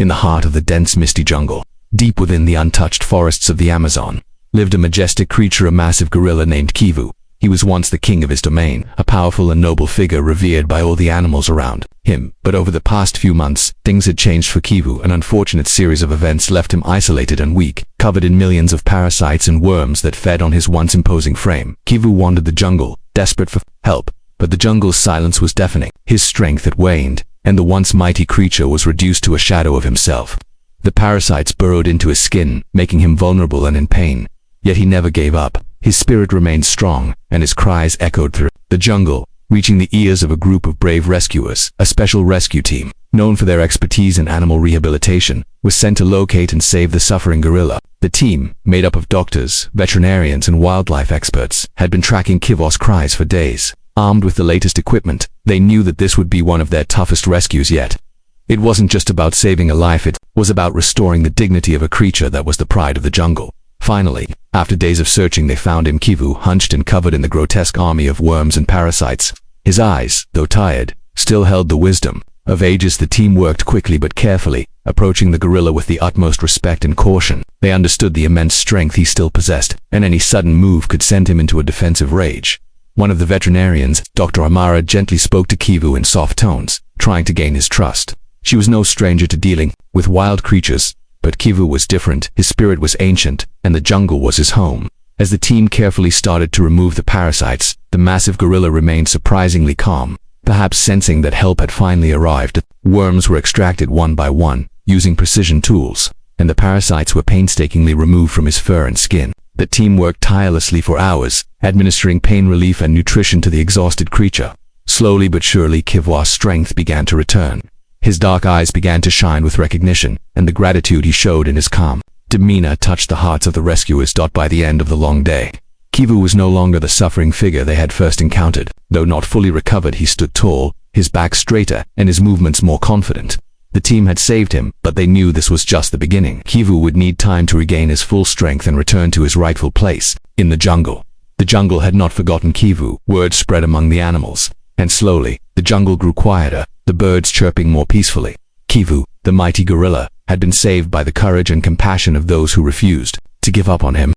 In the heart of the dense misty jungle, deep within the untouched forests of the Amazon, lived a majestic creature, a massive gorilla named Kivu. He was once the king of his domain, a powerful and noble figure revered by all the animals around him. But over the past few months, things had changed for Kivu. An unfortunate series of events left him isolated and weak, covered in millions of parasites and worms that fed on his once imposing frame. Kivu wandered the jungle, desperate for help, but the jungle's silence was deafening. His strength had waned, and the once mighty creature was reduced to a shadow of himself. The parasites burrowed into his skin, making him vulnerable and in pain. Yet he never gave up. His spirit remained strong, and his cries echoed through the jungle, reaching the ears of a group of brave rescuers. A special rescue team, known for their expertise in animal rehabilitation, was sent to locate and save the suffering gorilla. The team, made up of doctors, veterinarians, and wildlife experts, had been tracking Kivu's cries for days. Armed with the latest equipment, they knew that this would be one of their toughest rescues yet. It wasn't just about saving a life, it was about restoring the dignity of a creature that was the pride of the jungle. Finally, after days of searching, they found him, Kivu, hunched and covered in the grotesque army of worms and parasites. His eyes, though tired, still held the wisdom of ages. The team worked quickly but carefully, approaching the gorilla with the utmost respect and caution. They understood the immense strength he still possessed, and any sudden move could send him into a defensive rage. One of the veterinarians, Dr. Amara, gently spoke to Kivu in soft tones, trying to gain his trust. She was no stranger to dealing with wild creatures, but Kivu was different. His spirit was ancient, and the jungle was his home. As the team carefully started to remove the parasites, the massive gorilla remained surprisingly calm, perhaps sensing that help had finally arrived. Worms were extracted one by one, using precision tools, and the parasites were painstakingly removed from his fur and skin. The team worked tirelessly for hours, administering pain relief and nutrition to the exhausted creature. Slowly but surely, Kivu's strength began to return. His dark eyes began to shine with recognition, and the gratitude he showed in his calm demeanor touched the hearts of the rescuers. By the end of the long day, Kivu was no longer the suffering figure they had first encountered. Though not fully recovered, he stood tall, his back straighter, and his movements more confident. The team had saved him, but they knew this was just the beginning. Kivu would need time to regain his full strength and return to his rightful place in the jungle. The jungle had not forgotten Kivu. Word spread among the animals, and slowly, the jungle grew quieter, the birds chirping more peacefully. Kivu, the mighty gorilla, had been saved by the courage and compassion of those who refused to give up on him.